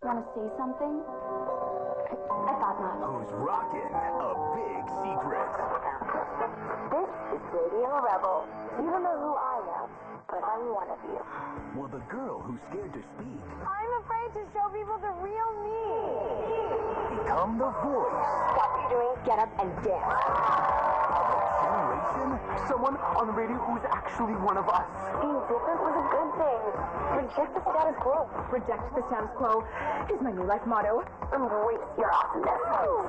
Want to say something? I thought not. Who's rocking a big secret? This is Radio Rebel. You don't know who I am, but I'm one of you. Well, the girl who's scared to speak. I'm afraid to show people the real me. Become the voice. Stop what you're doing, get up and dance. Of a generation? Someone on the radio who's actually one of us. Being different was a good thing. Reject the status quo. Reject the status quo is my new life motto. Embrace your awesomeness.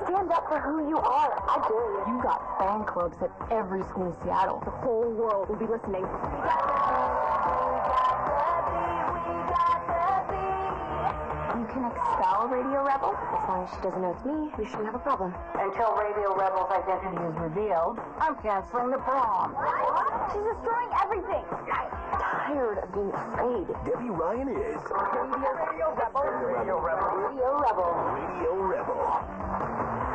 Stand up for who you are. I dare you. You got fan clubs at every school in Seattle. The whole world will be listening. You can expel Radio Rebel? As long as she doesn't know it's me, we shouldn't have a problem. Until Radio Rebel's identity is revealed, I'm canceling the prom. She's destroying everything. I'm tired of being afraid. Debbie Ryan is Radio Rebel. Radio Rebel. Radio Rebel. Radio Rebel.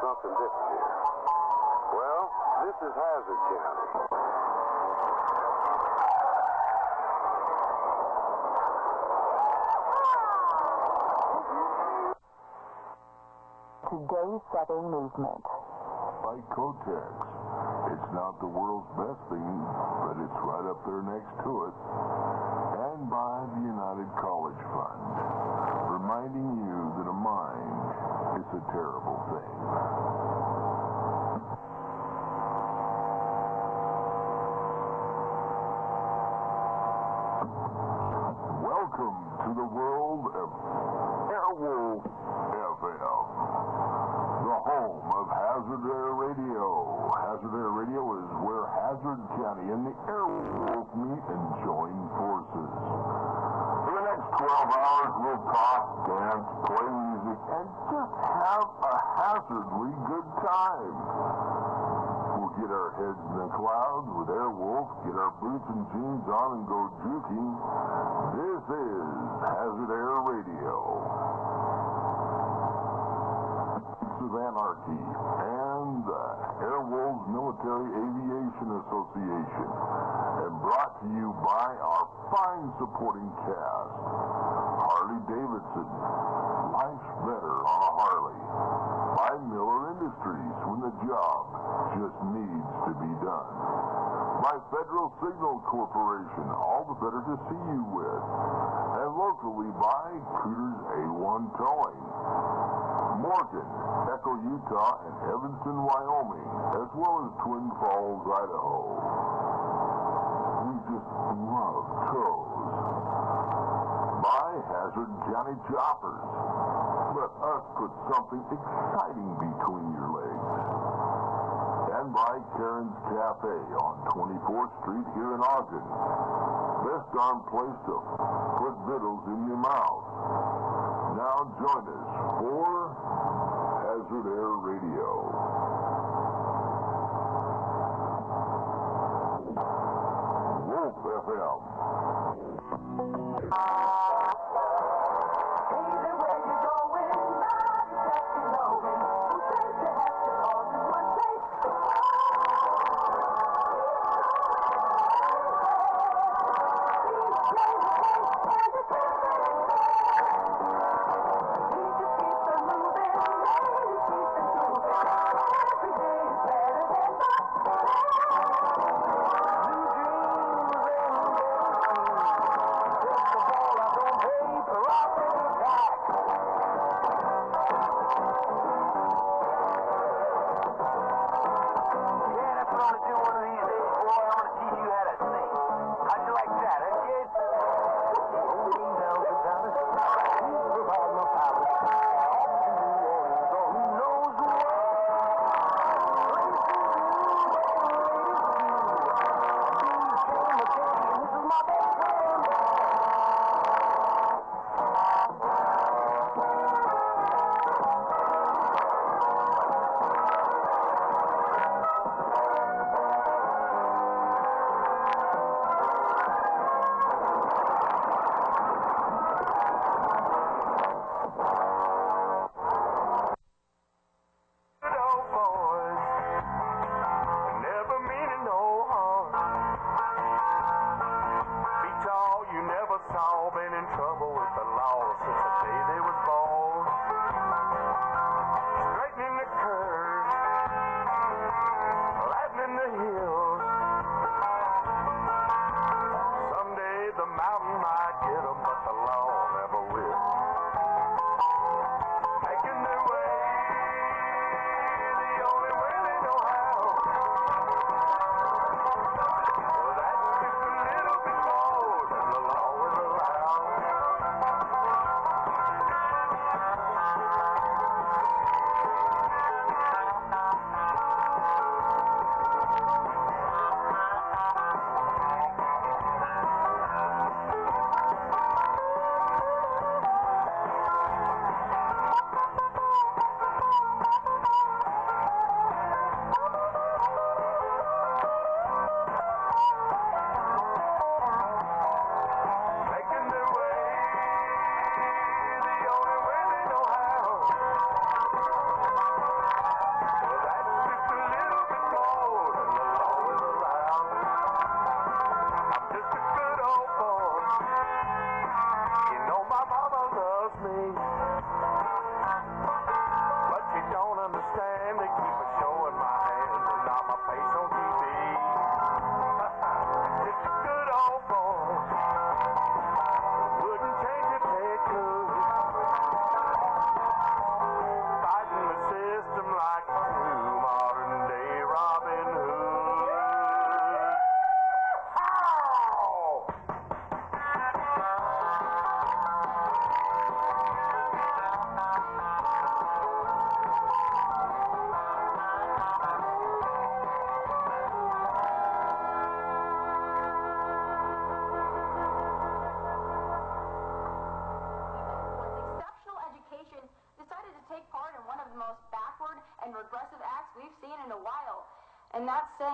something different here. Well, this is Hazard County. Today's Southern movement. By Kotex. It's not the world's best thing, but it's right up there next to it. And by the United College Fund, reminding you that a mind is a terrible thing. Welcome to the world of Airwolf FM, the home of Hazard Air Radio. Hazard Air Radio is where Hazard County and the Airwolf meet and join forces. For the next 12 hours we'll talk, dance, play music, and just have a hazardly good time. We'll get our heads in the clouds with Airwolf, get our boots and jeans on and go juking. This is Hazard Air Radio. Of Anarchy and the Airwolves Military Aviation Association, and brought to you by our fine supporting cast: Harley Davidson, life's better on a Harley; by Miller Industries, when the job just needs to be done; by Federal Signal Corporation, all the better to see you with; and locally by Cooter's A1 Towing, Morgan, Echo, Utah, and Evanston, Wyoming, as well as Twin Falls, Idaho. We just love tows. By Hazard Johnny Choppers. Let us put something exciting between your legs. And by Karen's Cafe on 24th Street here in Ogden. Best darn place to put vittles in your mouth. Now join us for Hazard Air Radio. Wolf FM.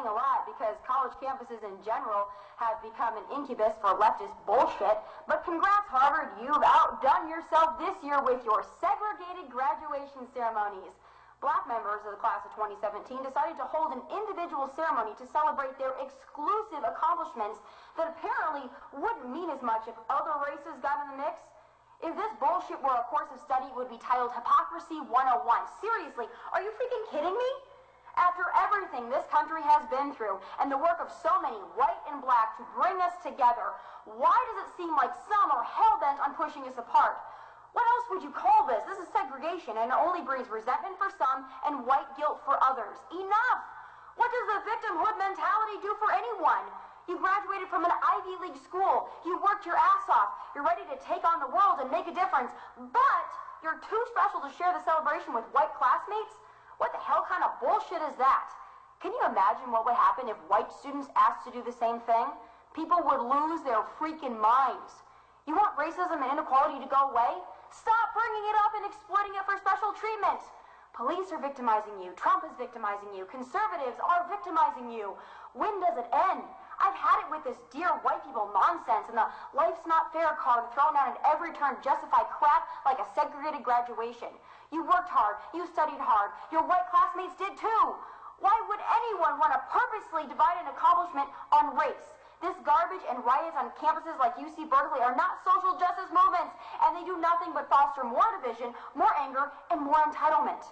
saying a lot because college campuses in general have become an incubus for leftist bullshit. But congrats, Harvard, you've outdone yourself this year with your segregated graduation ceremonies. Black members of the class of 2017 decided to hold an individual ceremony to celebrate their exclusive accomplishments that apparently wouldn't mean as much if other races got in the mix. If this bullshit were a course of study, it would be titled Hypocrisy 101. Seriously, are you freaking kidding me? After everything this country has been through and the work of so many white and black to bring us together, why does it seem like some are hell-bent on pushing us apart? What else would you call this? This is segregation, and it only breeds resentment for some and white guilt for others. Enough! What does the victimhood mentality do for anyone? You graduated from an Ivy League school. You worked your ass off. You're ready to take on the world and make a difference. But you're too special to share the celebration with white classmates? What the hell kind of bullshit is that? Can you imagine what would happen if white students asked to do the same thing? People would lose their freaking minds. You want racism and inequality to go away? Stop bringing it up and exploiting it for special treatment. Police are victimizing you. Trump is victimizing you. Conservatives are victimizing you. When does it end? I've had it with this dear white people nonsense and the life's not fair card thrown out at every turn justify crap like a segregated graduation. You worked hard. You studied hard. Your white classmates did too. Why would anyone want to purposely divide an accomplishment on race? This garbage and riots on campuses like UC Berkeley are not social justice movements, and they do nothing but foster more division, more anger, and more entitlement.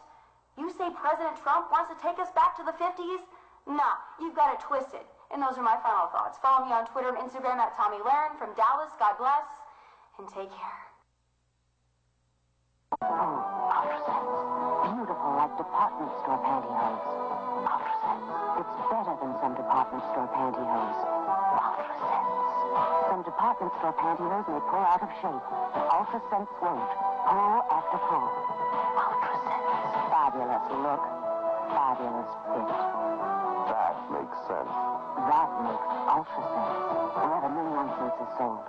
You say President Trump wants to take us back to the 50s? Nah, you've got it twisted. And those are my final thoughts. Follow me on Twitter and Instagram at Tommy Laren from Dallas. God bless, and take care. Beautiful like department store pantyhose. Ultra Sense. It's better than some department store pantyhose. Ultra Sense. Some department store pantyhose may pull out of shape. Ultra Sense won't. Pull after pull. Ultra Sense. Fabulous look. Fabulous fit. That makes sense. That makes Ultra Sense. Where a million cents is sold.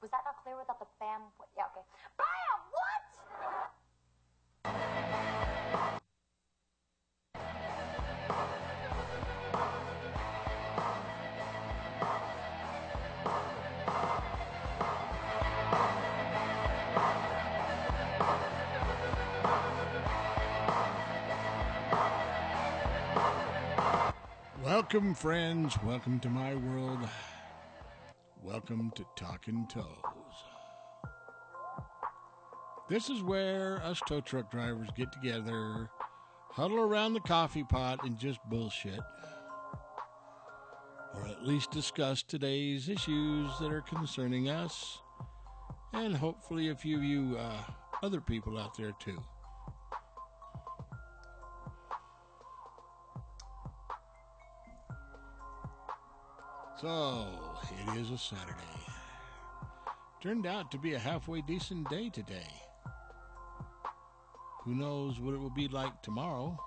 Was that not clear without the bam? Yeah, okay. Bam! What? Welcome, friends. Welcome to my world. Welcome to Talking Toes. This is where us tow truck drivers get together, huddle around the coffee pot, and just bullshit. Or at least discuss today's issues that are concerning us, and hopefully a few of you other people out there too. So, it is a Saturday. Turned out to be a halfway decent day today. Who knows what it will be like tomorrow?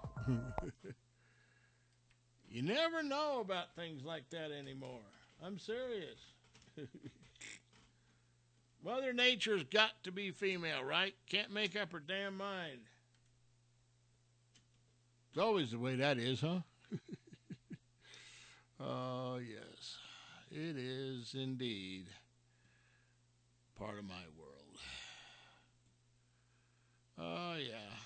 You never know about things like that anymore. I'm serious. Mother Nature's got to be female, right? Can't make up her damn mind. It's always the way that is, huh? Oh, yes. It is indeed part of my world. Oh, yeah.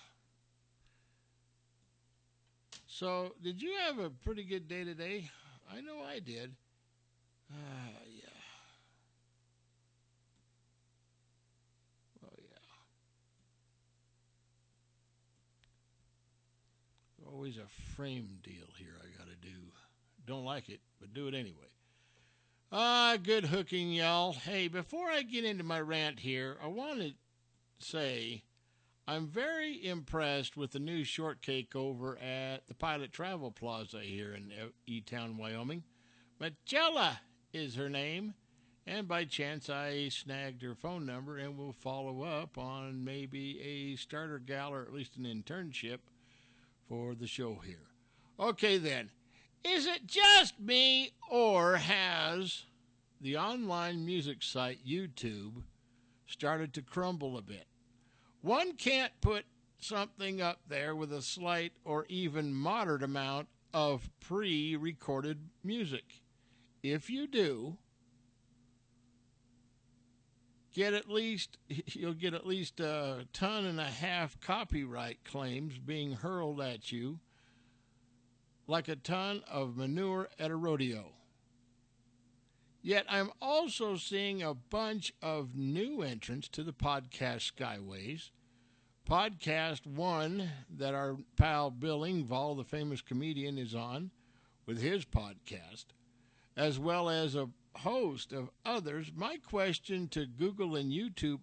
So, did you have a pretty good day today? I know I did. Yeah. Oh, yeah. Always a frame deal here I gotta do. Don't like it, but do it anyway. Good hooking, y'all. Hey, before I get into my rant here, I want to say I'm very impressed with the new shortcake over at the Pilot Travel Plaza here in E-Town, Wyoming. Magella, is her name. And by chance, I snagged her phone number, and we'll follow up on maybe a starter gal or at least an internship for the show here. Okay, then. Is it just me, or has the online music site YouTube started to crumble a bit? One can't put something up there with a slight or even moderate amount of pre-recorded music. If you do, you'll get at least 1.5 tons copyright claims being hurled at you like a ton of manure at a rodeo. Yet I'm also seeing a bunch of new entrants to the podcast skyways. Podcast one that our pal Bill Engvall, the famous comedian, is on with his podcast, as well as a host of others. My question to Google and YouTube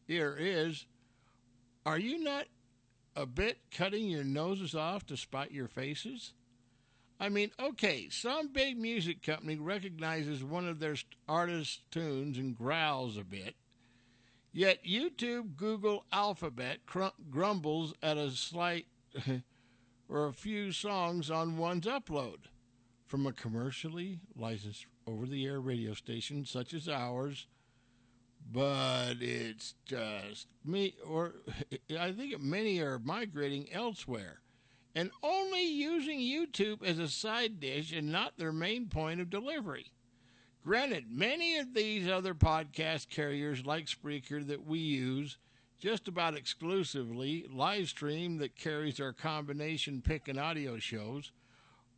is, are you not a bit cutting your noses off to spite your faces? I mean, okay, some big music company recognizes one of their artist's tunes and growls a bit, yet YouTube, Google, Alphabet grumbles at a slight or a few songs on one's upload from a commercially licensed over-the-air radio station such as ours. But it's just me, or I think many are migrating elsewhere and only using YouTube as a side dish and not their main point of delivery. Granted, many of these other podcast carriers like Spreaker that we use just about exclusively, Livestream that carries our combination pick and audio shows,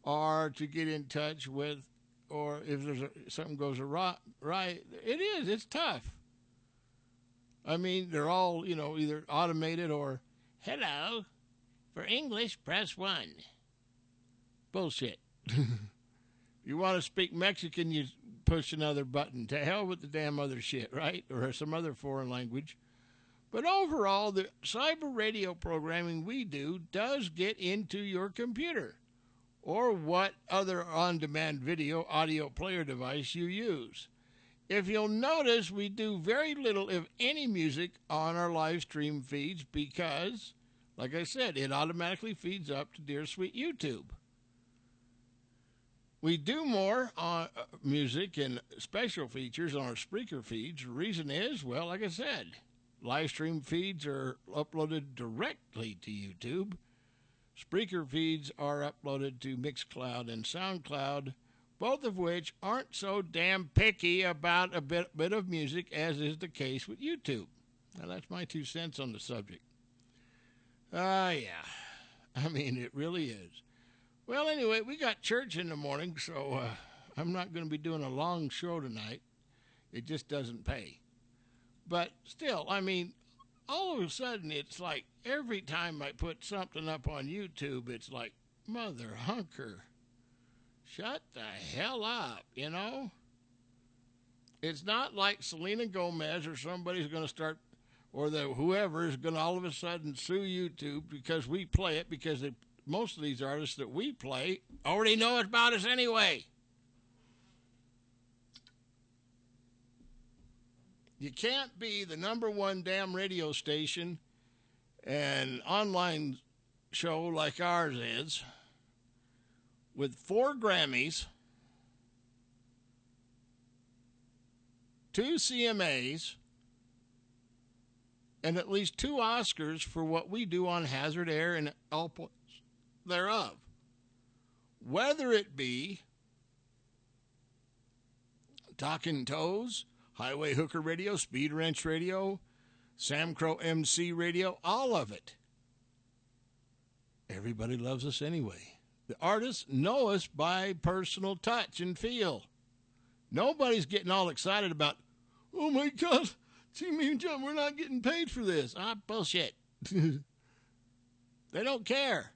are to get in touch with, or if there's something goes right, it's tough. I mean, they're all, either automated or, hello, for English, press 1. Bullshit. You want to speak Mexican, you push another button. To hell with the damn other shit, right? Or some other foreign language. But overall, the cyber radio programming we do does get into your computer or what other on-demand video audio player device you use. If you'll notice, we do very little, if any, music on our live stream feeds because, like I said, it automatically feeds up to dear sweet YouTube. We do more on music and special features on our Spreaker feeds. The reason is, well, like I said, live stream feeds are uploaded directly to YouTube. Spreaker feeds are uploaded to Mixcloud and SoundCloud, both of which aren't so damn picky about a bit of music as is the case with YouTube. Now, that's my 2 cents on the subject. Yeah. I mean, it really is. Well, anyway, we got church in the morning, so I'm not going to be doing a long show tonight. It just doesn't pay. But still, I mean, all of a sudden, it's like every time I put something up on YouTube, it's like, mother hunker, shut the hell up, It's not like Selena Gomez or somebody's going to start, or whoever is going to all of a sudden sue YouTube because we play it, because most of these artists that we play already know about us anyway. You can't be the #1 damn radio station and online show like ours is with 4 Grammys, 2 CMAs, and at least 2 Oscars for what we do on Hazard Air and all points thereof. Whether it be Talking Toes, Highway Hooker Radio, Speed Wrench Radio, Sam Crow MC Radio, all of it. Everybody loves us anyway. The artists know us by personal touch and feel. Nobody's getting all excited about, oh my God, Jimmy and John, we're not getting paid for this. Bullshit. They don't care.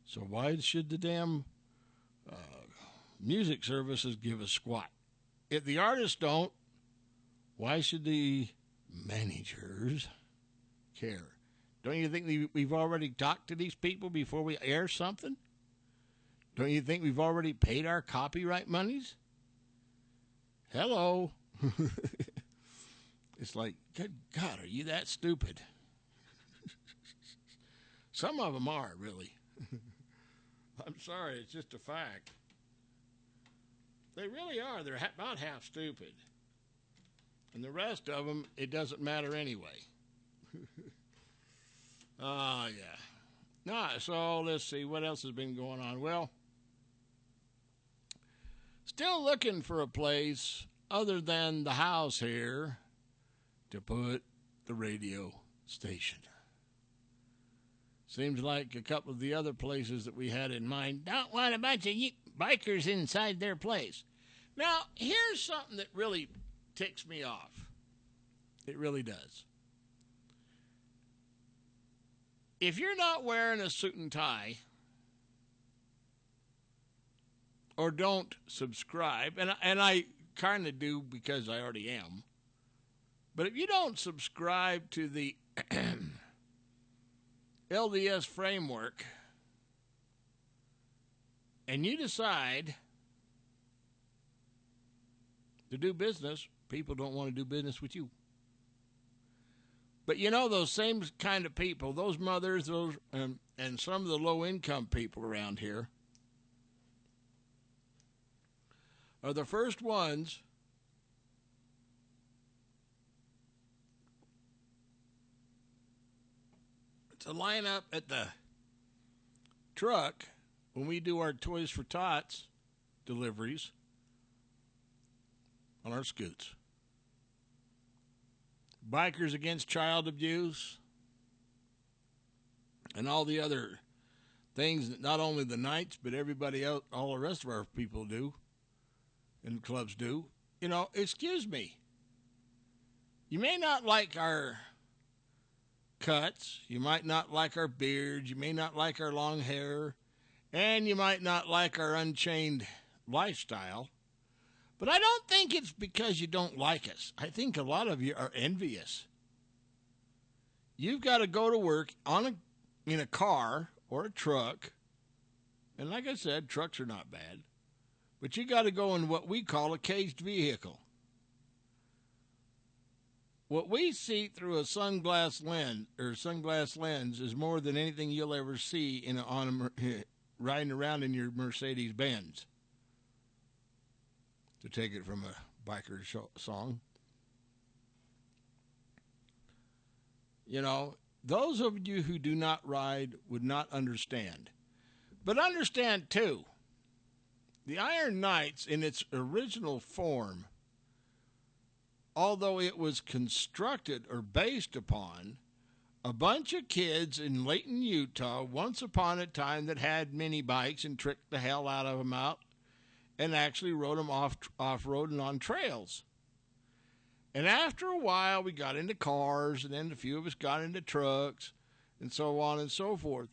So why should the damn music services give a squat? If the artists don't, why should the managers care? Don't you think we've already talked to these people before we air something? Don't you think we've already paid our copyright monies? Hello. It's like, good God, are you that stupid? Some of them are, really. I'm sorry, it's just a fact. They really are. They're about half stupid. And the rest of them, it doesn't matter anyway. Oh, yeah. No, so let's see, what else has been going on? Well, still looking for a place other than the house here to put the radio station. Seems like a couple of the other places that we had in mind don't want a bunch of bikers inside their place. Now, here's something that really ticks me off. It really does. If you're not wearing a suit and tie, or don't subscribe, and I kind of do because I already am, but if you don't subscribe to the LDS framework, and you decide to do business, people don't want to do business with you. But you know, those same kind of people, those mothers, those and some of the low-income people around here are the first ones to line up at the truck when we do our Toys for Tots deliveries on our scoots. Bikers Against Child Abuse and all the other things that not only the Knights, but everybody else, all the rest of our people do and clubs do. You know, excuse me. You may not like our cuts, you might not like our beards, you may not like our long hair, and you might not like our unchained lifestyle, but I don't think it's because you don't like us. I think a lot of you are envious. You've got to go to work in a car or a truck, and like I said, trucks are not bad, but you got to go in what we call a caged vehicle. What we see through a sunglass lens is more than anything you'll ever see riding around in your Mercedes-Benz. To take it from a biker song. You know, those of you who do not ride would not understand. But understand, too, the Iron Knights in its original form, although it was constructed or based upon a bunch of kids in Layton, Utah, once upon a time that had mini bikes and tricked the hell out of them out and actually rode them off-road and on trails. And after a while, we got into cars, and then a few of us got into trucks, and so on and so forth.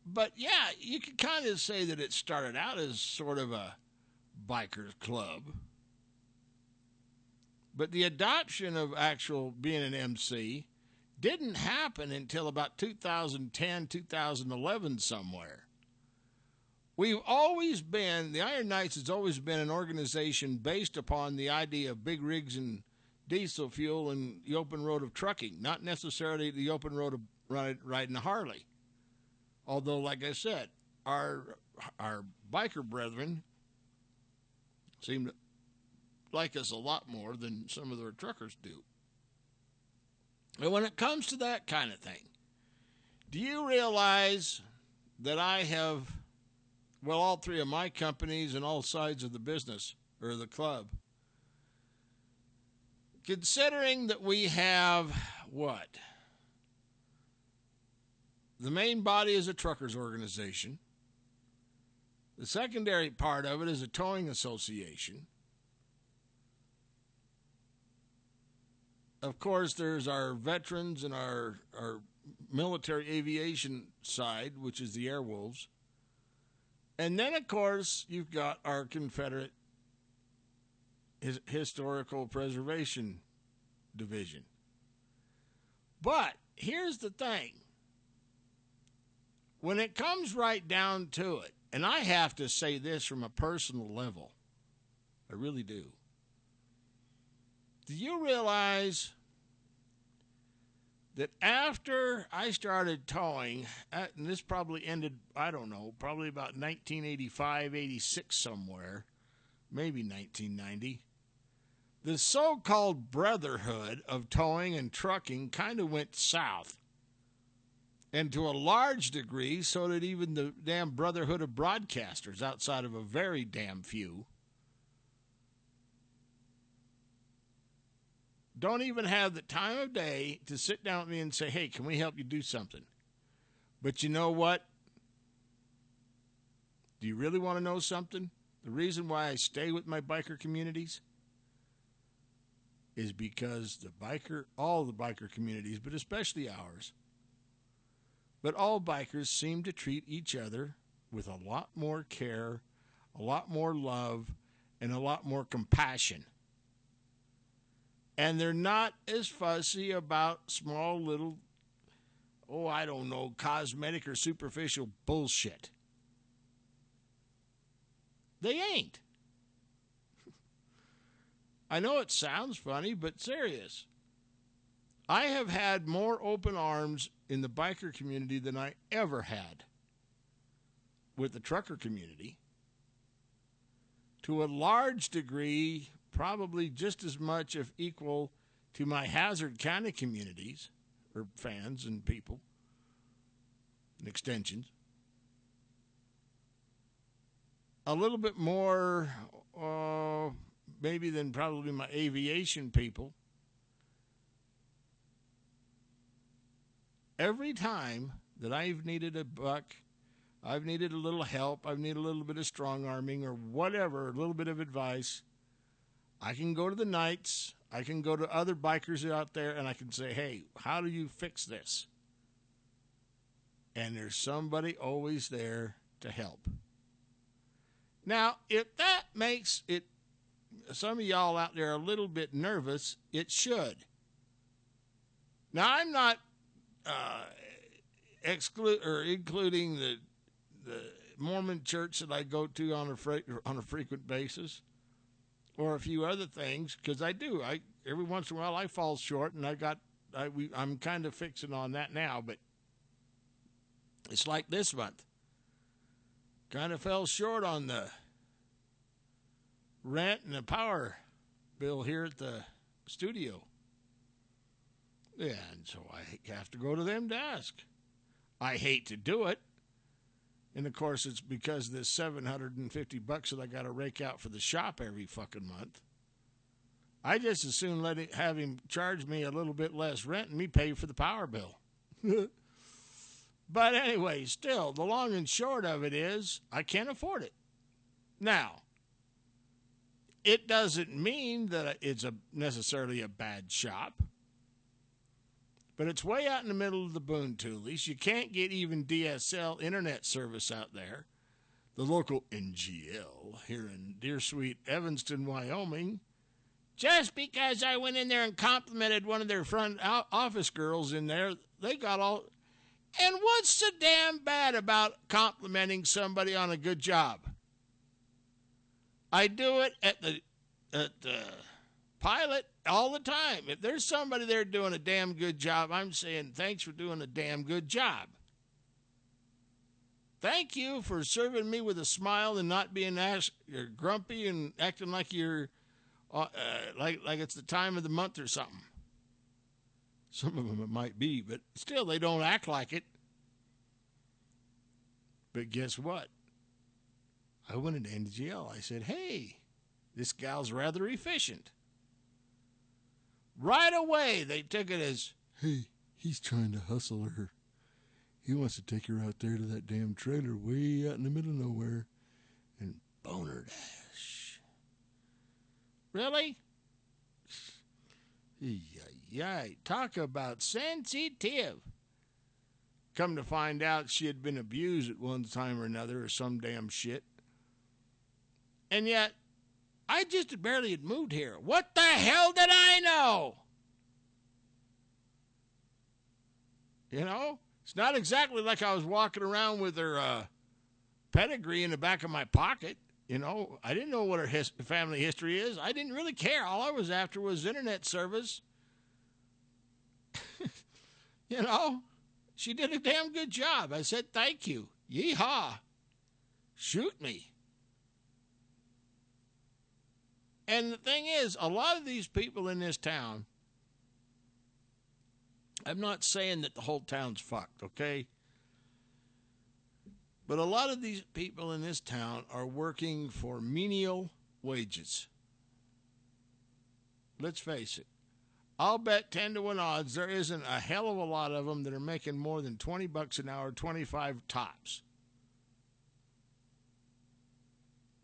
But, yeah, you could kind of say that it started out as sort of a biker's club. But the adoption of actual being an MC didn't happen until about 2010, 2011 somewhere. We've always been, the Iron Knights has always been an organization based upon the idea of big rigs and diesel fuel and the open road of trucking, not necessarily the open road of riding a Harley. Although, like I said, our biker brethren seem to like us a lot more than some of their truckers do. And when it comes to that kind of thing, do you realize that I have, well, all three of my companies and all sides of the business, or the club, considering that we have, what? The main body is a truckers organization. The secondary part of it is a towing association. Of course, there's our veterans and our military aviation side, which is the Airwolves. And then, of course, you've got our Confederate Historical Preservation Division. But here's the thing. When it comes right down to it, and I have to say this from a personal level, I really do. Do you realize that after I started towing, and this probably ended, I don't know, probably about 1985, 86 somewhere, maybe 1990, the so-called brotherhood of towing and trucking kind of went south. And to a large degree, so did even the damn brotherhood of broadcasters, outside of a very damn few. Don't even have the time of day to sit down with me and say, hey, can we help you do something? But you know what? Do you really want to know something? The reason why I stay with my biker communities is because all the biker communities, but especially ours, but all bikers seem to treat each other with a lot more care, a lot more love, and a lot more compassion. And they're not as fussy about small little, I don't know, cosmetic or superficial bullshit. They ain't. I know it sounds funny, but serious. I have had more open arms in the biker community than I ever had with the trucker community. To a large degree, probably just as much, if equal, to my Hazard County communities, or fans and people, and extensions. A little bit more, maybe than probably my aviation people. Every time that I've needed a buck, I've needed a little help, I've needed a little bit of strong arming or whatever, a little bit of advice, I can go to the Knights, I can go to other bikers out there, and I can say, hey, how do you fix this? And there's somebody always there to help. Now, if that makes it, some of y'all out there, a little bit nervous, it should. Now, I'm not including the Mormon church that I go to on a frequent basis, or a few other things, because I do. Every once in a while I fall short, and I'm kind of fixing on that now. But it's like this month, kind of fell short on the rent and the power bill here at the studio. Yeah, and so I have to go to them to ask. I hate to do it. And, of course, it's because this $750 that I got to rake out for the shop every fucking month. I just as soon have him charge me a little bit less rent and me pay for the power bill. But anyway, still, the long and short of it is I can't afford it. Now, it doesn't mean that it's necessarily a bad shop. But it's way out in the middle of the boontoolies. You can't get even DSL internet service out there. The local NGL here in dear sweet Evanston, Wyoming. Just because I went in there and complimented one of their front office girls in there, they got all... And what's so damn bad about complimenting somebody on a good job? I do it at the pilot all the time. If there's somebody there doing a damn good job, I'm saying thanks for doing a damn good job. Thank you for serving me with a smile and not being you're grumpy and acting like you're like it's the time of the month or something. Some of them it might be, but still they don't act like it. But guess what? I went into NGL. I said, hey, this gal's rather efficient. Right away, they took it as, hey, he's trying to hustle her. He wants to take her out there to that damn trailer way out in the middle of nowhere and bone her dash. Really? Yay. Talk about sensitive. Come to find out she had been abused at one time or another or some damn shit. And yet, I just barely had moved here. What the hell did I know? You know? It's not exactly like I was walking around with her pedigree in the back of my pocket. You know, I didn't know what her family history is. I didn't really care. All I was after was internet service. You know, she did a damn good job. I said, thank you. Yeehaw. Shoot me. And the thing is, a lot of these people in this town, I'm not saying that the whole town's fucked, okay? But a lot of these people in this town are working for menial wages. Let's face it. I'll bet 10 to 1 odds there isn't a hell of a lot of them that are making more than $20 an hour, 25 tops.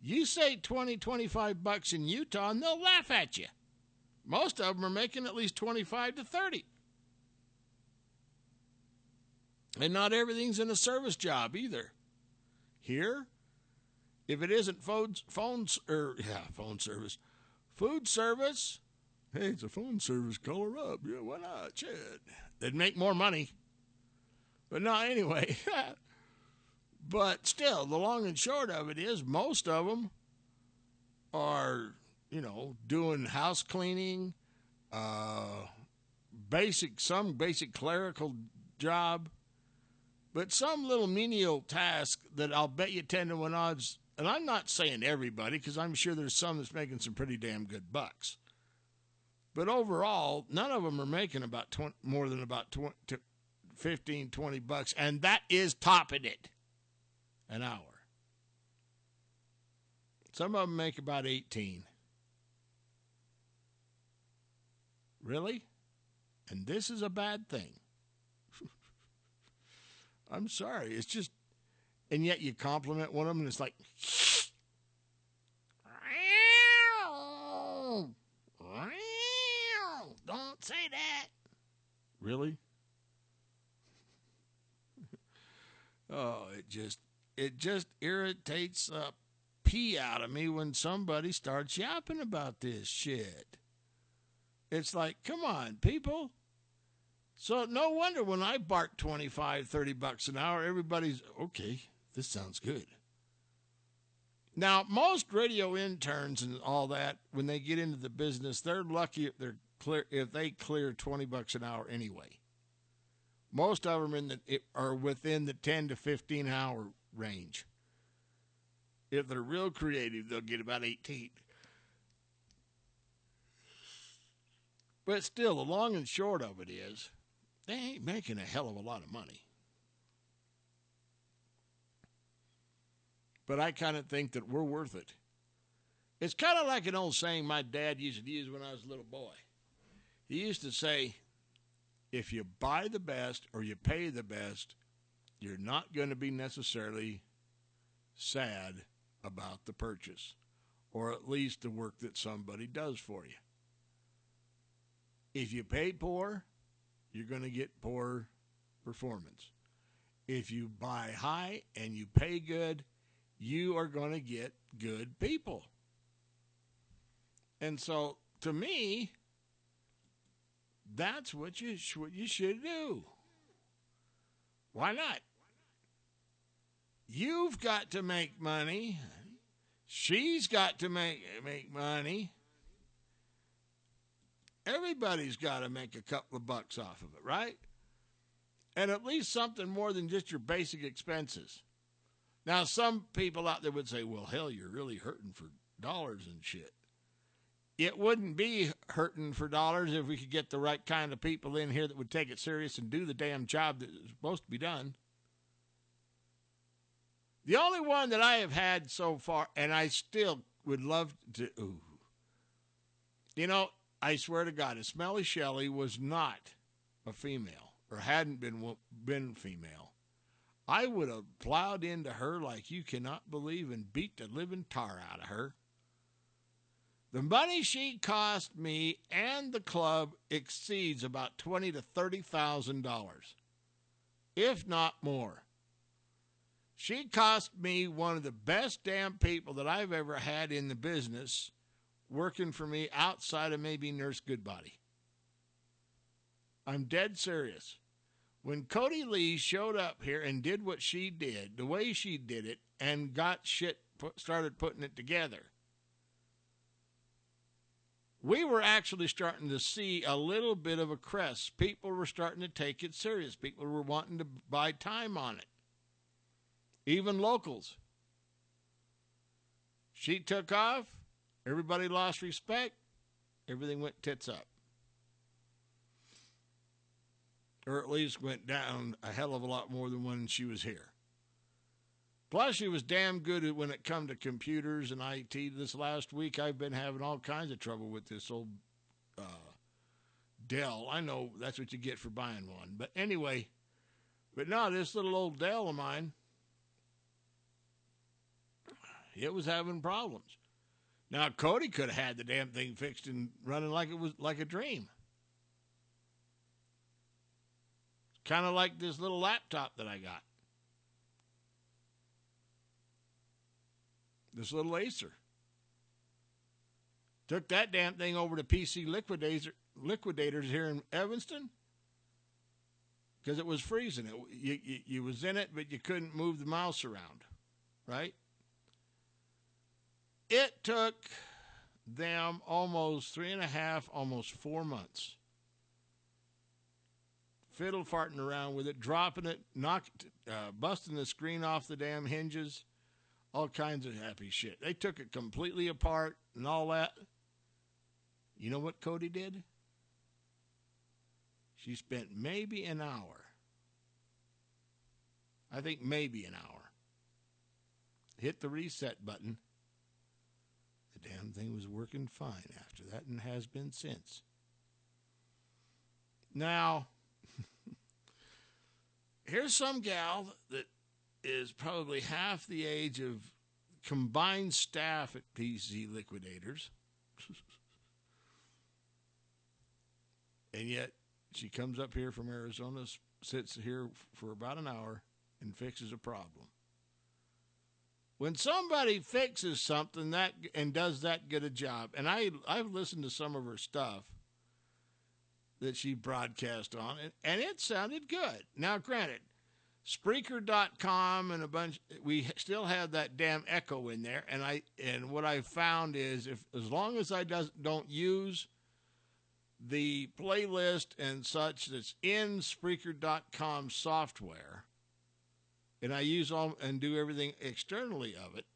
You say 20, 25 bucks in Utah and they'll laugh at you. Most of them are making at least 25 to 30. And not everything's in a service job either. Here, if it isn't phone service, food service, hey, it's a phone service, call her up. Yeah, why not? Shit. They'd make more money. But no, anyway. But still, the long and short of it is most of them are, you know, doing house cleaning, some basic clerical job, but some little menial task that I'll bet you 10 to 1 odds, and I'm not saying everybody because I'm sure there's some that's making some pretty damn good bucks. But overall, none of them are making more than about 15, 20 bucks, and that is topping it. An hour. Some of them make about 18. Really? And this is a bad thing. I'm sorry. It's just, and yet you compliment one of them and it's like, don't say that. Really? Oh, it just irritates a pee out of me when somebody starts yapping about this shit. It's like, come on, people. So no wonder when I bark 25, 30 bucks an hour, everybody's, okay, this sounds good. Now, most radio interns and all that, when they get into the business, they're lucky if they clear 20 bucks an hour anyway. Most of them are within the 10 to 15 hour range. If they're real creative, they'll get about 18. But still, the long and short of it is, they ain't making a hell of a lot of money. But I kind of think that we're worth it. It's kind of like an old saying my dad used to use when I was a little boy. He used to say, if you buy the best or you pay the best, you're not going to be necessarily sad about the purchase, or at least the work that somebody does for you. If you pay poor, you're going to get poor performance. If you buy high and you pay good, you are going to get good people. And so, to me, that's what you should do. Why not? You've got to make money. She's got to make money. Everybody's got to make a couple of bucks off of it, right? And at least something more than just your basic expenses. Now, some people out there would say, well, hell, you're really hurting for dollars and shit. It wouldn't be hurting for dollars if we could get the right kind of people in here that would take it serious and do the damn job that is supposed to be done. The only one that I have had so far, and I still would love to, I swear to God, if Smelly Shelley was not a female or hadn't been female, I would have plowed into her like you cannot believe and beat the living tar out of her. The money she cost me and the club exceeds about $20,000 to $30,000, if not more. She cost me one of the best damn people that I've ever had in the business working for me outside of maybe Nurse Goodbody. I'm dead serious. When Cody Lee showed up here and did what she did, the way she did it, and got shit started putting it together, we were actually starting to see a little bit of a crest. People were starting to take it serious. People were wanting to buy time on it. Even locals. She took off. Everybody lost respect. Everything went tits up. Or at least went down a hell of a lot more than when she was here. Plus, she was damn good when it come to computers and IT. This last week, I've been having all kinds of trouble with this old Dell. I know that's what you get for buying one. But anyway, no, this little old Dell of mine, it was having problems. Now, Cody could have had the damn thing fixed and running like it was like a dream. Kind of like this little laptop that I got. This little Acer. Took that damn thing over to PC Liquidators here in Evanston because it was freezing. You was in it, but you couldn't move the mouse around, right? It took them almost 3.5, almost 4 months. Fiddle farting around with it, dropping it, busting the screen off the damn hinges. All kinds of happy shit. They took it completely apart and all that. You know what Cody did? She spent maybe an hour. I think maybe an hour. Hit the reset button. The damn thing was working fine after that and has been since. Now, here's some gal that is probably half the age of combined staff at PC Liquidators. And yet she comes up here from Arizona, sits here for about an hour, and fixes a problem. When somebody fixes something and does that good a job, and I've listened to some of her stuff that she broadcast on, and it sounded good. Now, granted, Spreaker.com and a bunch, we still have that damn echo in there, and what I found is as long as I don't use the playlist and such that's in Spreaker.com software, and I use all and do everything externally of it,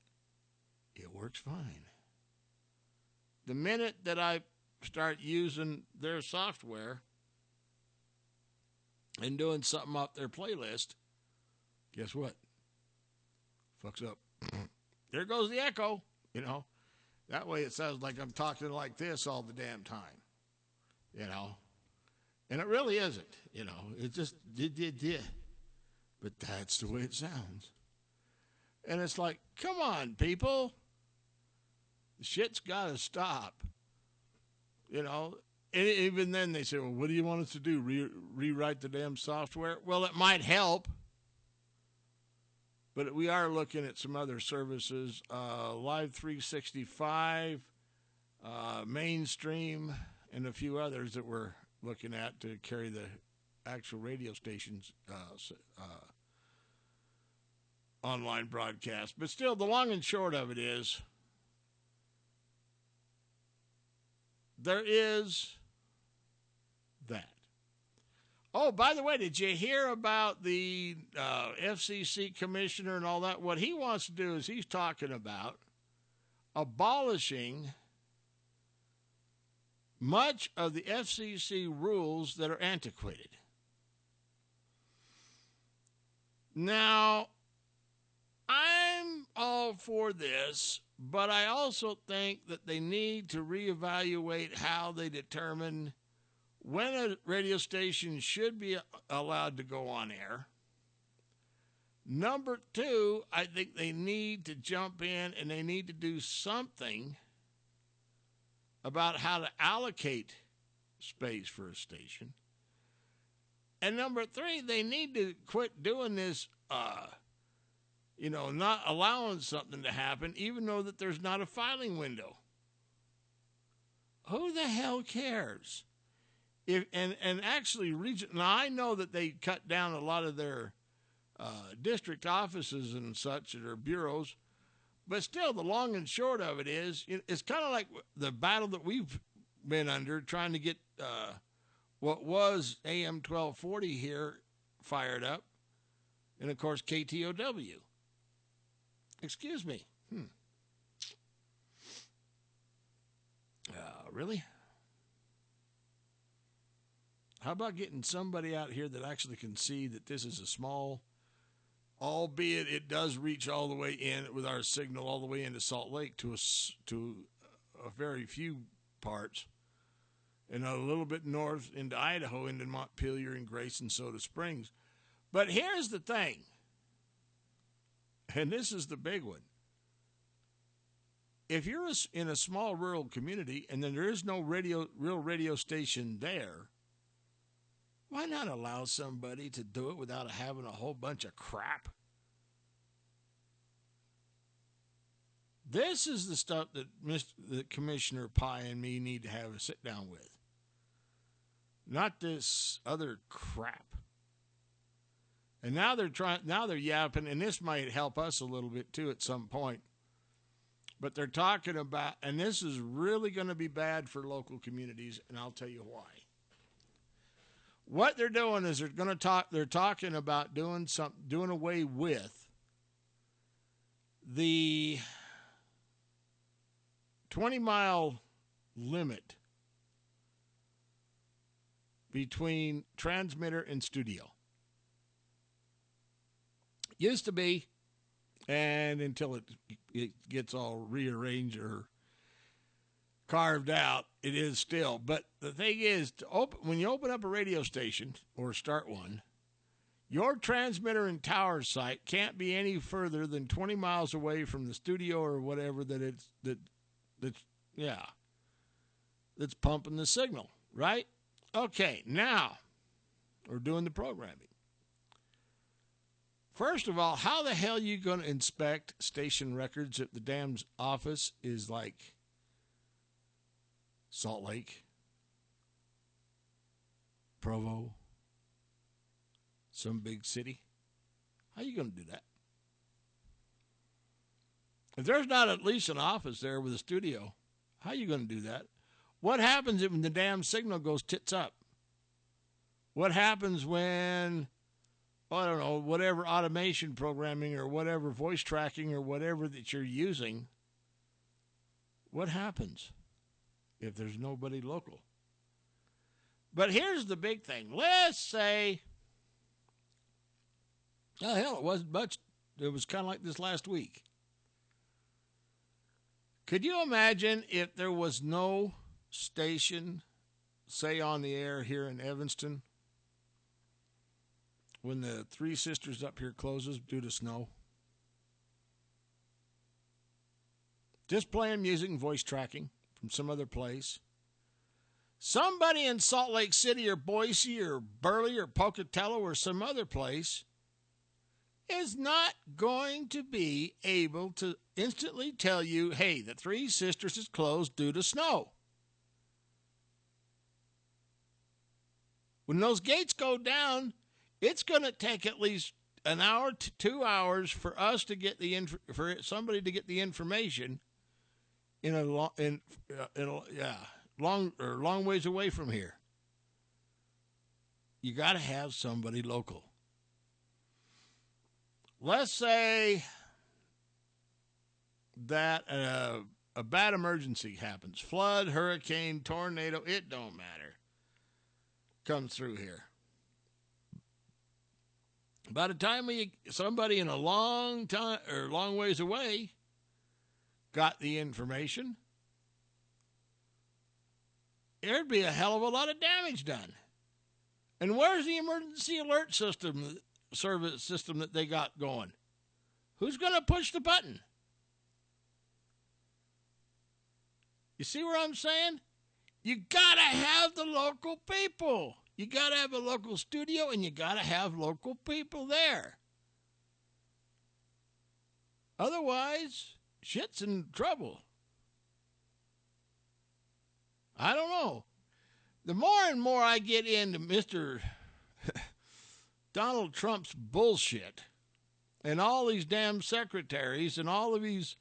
it works fine. The minute that I start using their software and doing something off their playlist, guess what? Fucks up. There goes the echo, you know. That way it sounds like I'm talking like this all the damn time, you know. And it really isn't, you know. It just did. But that's the way it sounds. And it's like, come on, people. The shit's got to stop. You know, and even then they say, well, what do you want us to do? Rewrite the damn software? Well, it might help. But we are looking at some other services, Live 365, Mainstream, and a few others that we're looking at to carry the actual radio stations online broadcast. But still, the long and short of it is, there is that. Oh, by the way, did you hear about the FCC commissioner and all that? What he wants to do is he's talking about abolishing much of the FCC rules that are antiquated. Now, I'm all for this, but I also think that they need to reevaluate how they determine when a radio station should be allowed to go on air. Number two, I think they need to jump in and they need to do something about how to allocate space for a station. And number three, they need to quit doing this, not allowing something to happen, even though that there's not a filing window. Who the hell cares? Actually, now I know that they cut down a lot of their district offices and such at their bureaus, But still, the long and short of it is, it's kind of like the battle that we've been under trying to get what was AM 1240 here fired up. And, of course, KTOW. Excuse me. Really? How about getting somebody out here that actually can see that this is a small, albeit it does reach all the way in with our signal all the way into Salt Lake to a very few parts, and a little bit north into Idaho, into Montpelier and Grayson, Soda Springs. But here's the thing, and this is the big one. If you're in a small rural community and then there is no real radio station there, why not allow somebody to do it without having a whole bunch of crap? This is the stuff that Commissioner Pye and me need to have a sit down with. Not this other crap. And now they're yapping, and this might help us a little bit too at some point. But they're talking about, and this is really going to be bad for local communities, and I'll tell you why. What they're doing is they're talking about doing away with the 20-mile limit between transmitter and studio. Used to be, and until it gets all rearranged or carved out, it is still. But the thing is, when you open up a radio station or start one, your transmitter and tower site can't be any further than 20 miles away from the studio or whatever that's pumping the signal, right? Okay, now we're doing the programming. First of all, how the hell are you going to inspect station records if the dam's office is like Salt Lake, Provo, some big city? How are you going to do that? If there's not at least an office there with a studio, how are you going to do that? What happens when the damn signal goes tits up? What happens when, I don't know, whatever automation programming or whatever voice tracking or whatever that you're using, what happens if there's nobody local? But here's the big thing. Let's say, oh, hell, it wasn't much. It was kind of like this last week. Could you imagine if there was no station, say, on the air here in Evanston when the Three Sisters up here closes due to snow? Just playing music and voice tracking from some other place. Somebody in Salt Lake City or Boise or Burley or Pocatello or some other place is not going to be able to instantly tell you, hey, the Three Sisters is closed due to snow. When those gates go down, it's going to take at least an hour to 2 hours for us to get for somebody to get the information in a long ways away from here. You got to have somebody local. Let's say that a bad emergency happens. Flood, hurricane, tornado, it don't matter. Comes through here. By the time somebody in a long ways away got the information, there'd be a hell of a lot of damage done. And where's the emergency alert service system that they got going? Who's going to push the button? You see what I'm saying? You got to have the local people. You got to have a local studio, and you got to have local people there. Otherwise, shit's in trouble. I don't know. The more and more I get into Mr. Donald Trump's bullshit and all these damn secretaries and all of these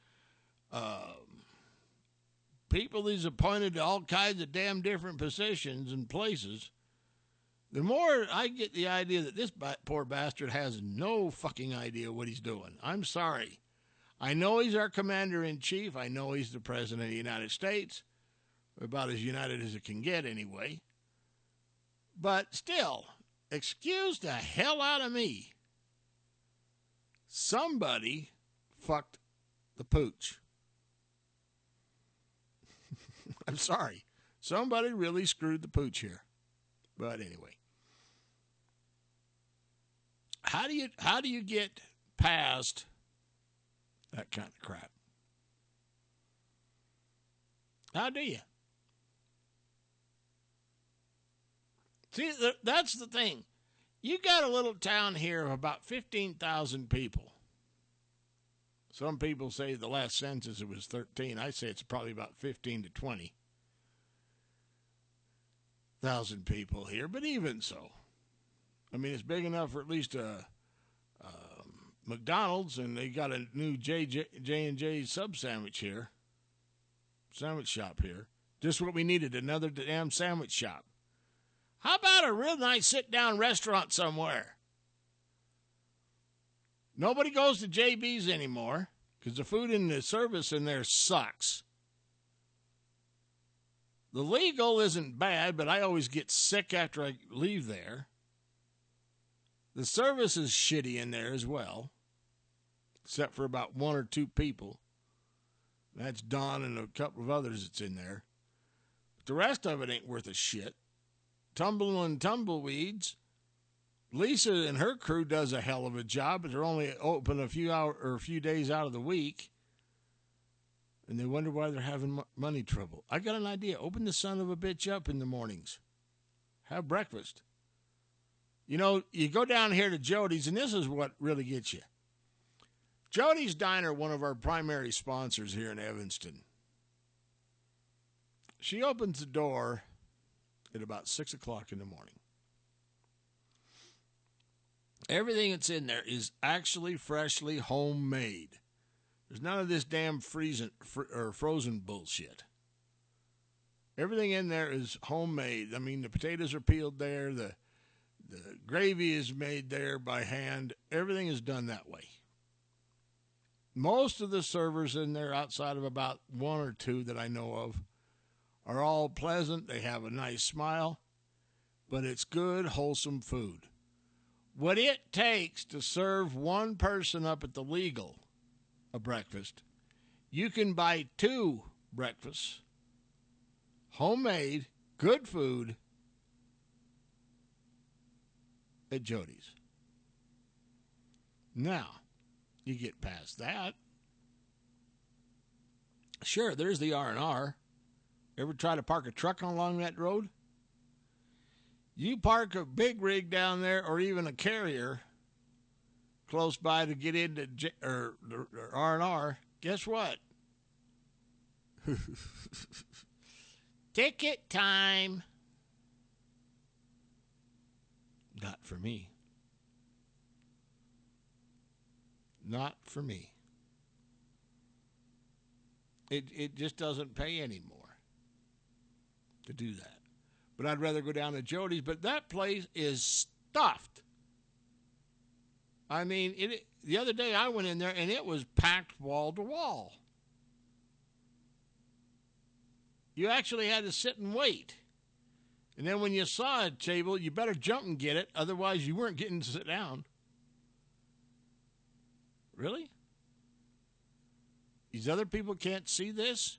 people he's appointed to all kinds of damn different positions and places, the more I get the idea that this poor bastard has no fucking idea what he's doing. I'm sorry. I know he's our commander-in-chief. I know he's the president of the United States. About as united as it can get, anyway. But still, excuse the hell out of me. Somebody fucked the pooch. I'm sorry. Somebody really screwed the pooch here. But anyway. How do you get past that kind of crap? How do you? See, that's the thing. You got a little town here of about 15,000 people. Some people say the last census it was 13. I say it's probably about 15 to 20,000 people here, but even so. I mean, it's big enough for at least a McDonald's, and they got a new J&J sub sandwich here. Sandwich shop here. Just what we needed, another damn sandwich shop. How about a real nice sit-down restaurant somewhere? Nobody goes to JB's anymore because the food and the service in there sucks. The legal isn't bad, but I always get sick after I leave there. The service is shitty in there as well, except for about one or two people. That's Don and a couple of others that's in there. But the rest of it ain't worth a shit. Tumbling tumbleweeds. Lisa and her crew does a hell of a job, but they're only open a few days out of the week. And they wonder why they're having money trouble. I got an idea. Open the son of a bitch up in the mornings. Have breakfast. You know, you go down here to Jody's, and this is what really gets you. Jody's Diner, one of our primary sponsors here in Evanston. She opens the door at about 6 o'clock in the morning. Everything that's in there is actually freshly homemade. There's none of this damn frozen bullshit. Everything in there is homemade. I mean, the potatoes are peeled there. The gravy is made there by hand. Everything is done that way. Most of the servers in there, outside of about one or two that I know of, are all pleasant. They have a nice smile, but it's good, wholesome food. What it takes to serve one person up at the Legal a breakfast, you can buy 2 breakfasts, homemade, good food at Jody's. Now, you get past that. Sure, there's the R&R. Ever try to park a truck along that road? You park a big rig down there or even a carrier close by to get into R&R, guess what? Ticket time. Not for me. Not for me. It just doesn't pay anymore to do that. But I'd rather go down to Jody's. But that place is stuffed. I mean, the other day I went in there and it was packed wall to wall. You actually had to sit and wait. And then when you saw a table, you better jump and get it. Otherwise, you weren't getting to sit down. Really? These other people can't see this?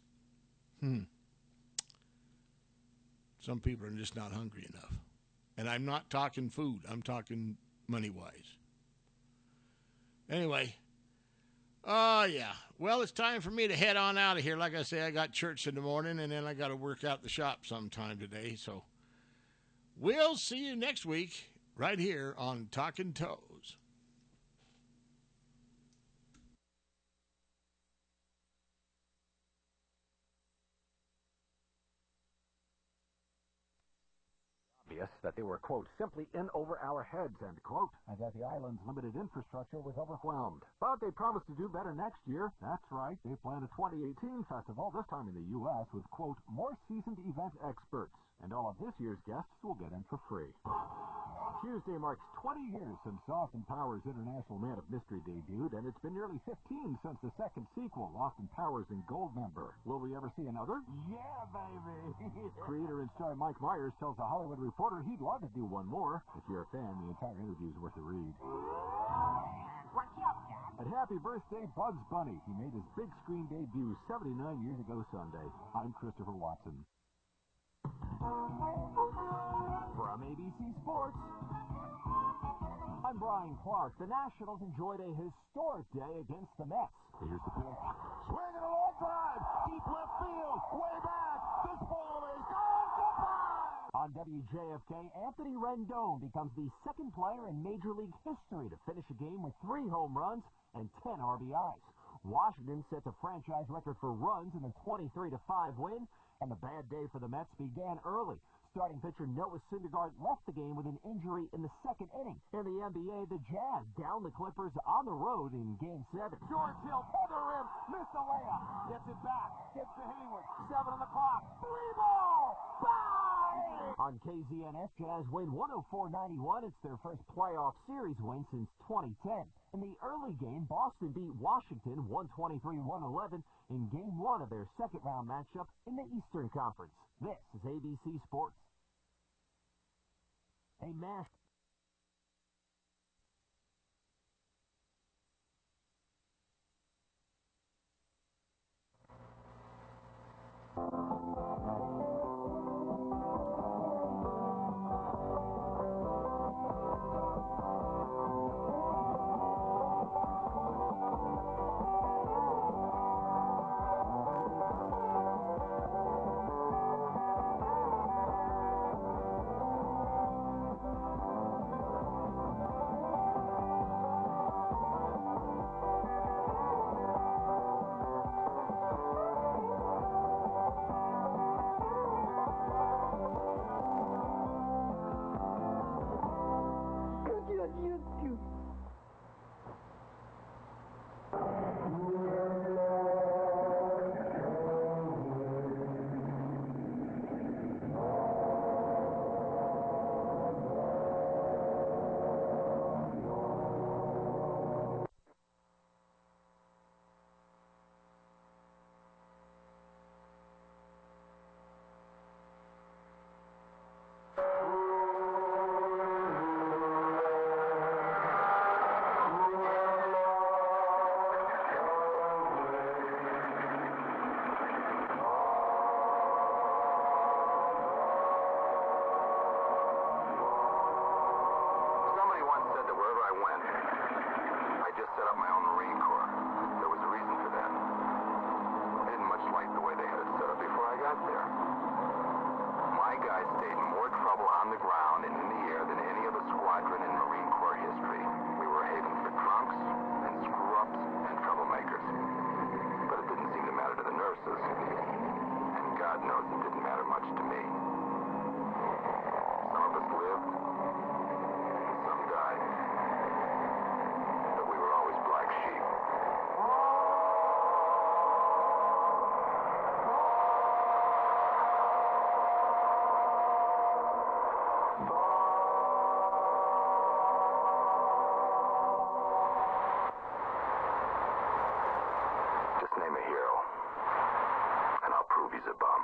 Some people are just not hungry enough. And I'm not talking food. I'm talking money-wise. Anyway. Oh, yeah. Well, it's time for me to head on out of here. Like I say, I got church in the morning, and then I got to work out the shop sometime today. So we'll see you next week right here on Talking Toes. obvious that they were, quote, simply in over our heads, end quote, and that the island's limited infrastructure was overwhelmed. But they promised to do better next year. That's right. They plan a 2018 festival, this time in the U.S., with, quote, more seasoned event experts. And all of this year's guests will get in for free. Tuesday marks 20 years since Austin Powers' International Man of Mystery debuted, and it's been nearly 15 since the second sequel, Austin Powers and Goldmember. Will we ever see another? Yeah, baby! Creator and star Mike Myers tells The Hollywood Reporter he'd love to do one more. If you're a fan, the entire interview is worth a read. And happy birthday, Bugs Bunny. He made his big screen debut 79 years ago Sunday. I'm Christopher Watson. From ABC Sports, I'm Brian Clark. The Nationals enjoyed a historic day against the Mets. Here's the pitch. Swing and a long drive. Deep left field. Way back. This ball is gone. Goodbye. On WJFK, Anthony Rendon becomes the second player in Major League history to finish a game with 3 home runs and 10 RBIs. Washington sets a franchise record for runs in the 23-5 win, and the bad day for the Mets began early. Starting pitcher Noah Syndergaard left the game with an injury in the second inning. In the NBA, the Jazz down the Clippers on the road in Game 7. George Hill, other rim, missed the layup. Gets it back, gets to Hayward. 7 on the clock. 3-ball! Bye! On KZNF, Jazz win 104-91. It's their first playoff series win since 2010. In the early game, Boston beat Washington 123-111 in Game 1 of their second-round matchup in the Eastern Conference. This is ABC Sports. A mash. Name a hero, and I'll prove he's a bum.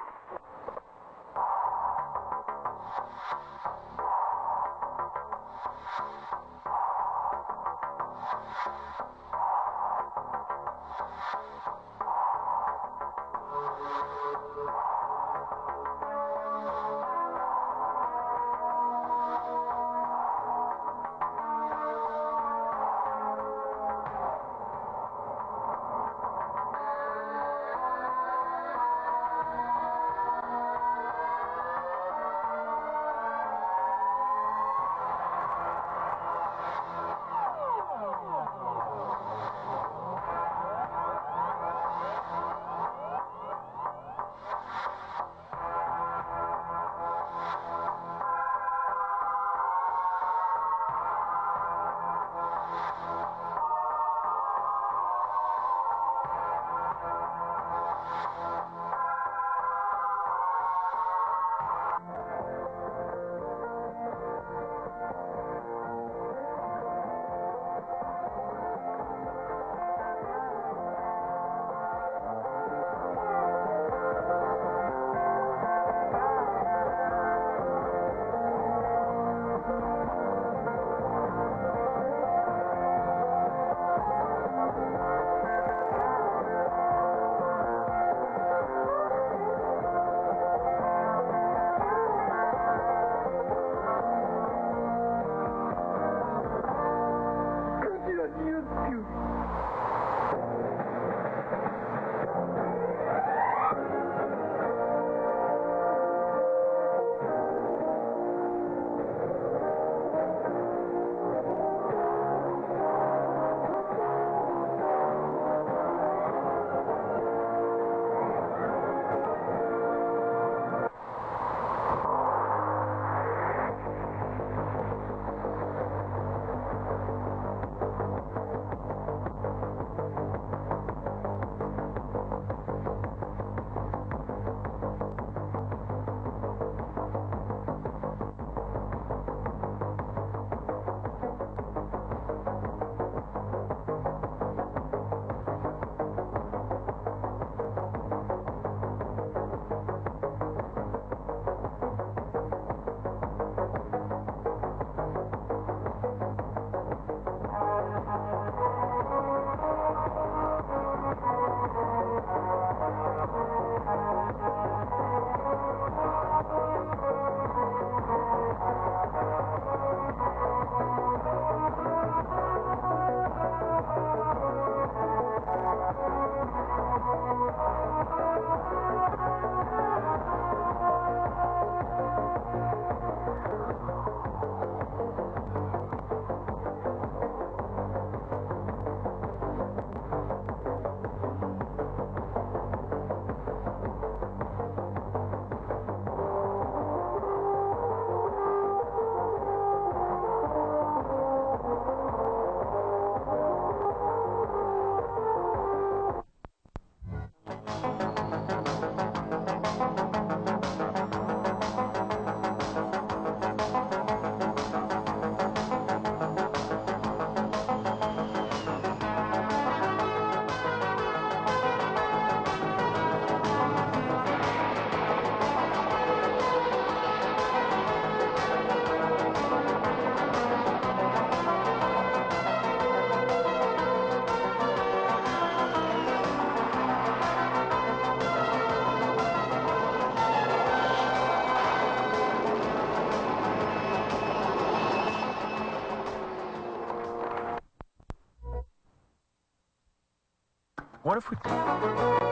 What if we...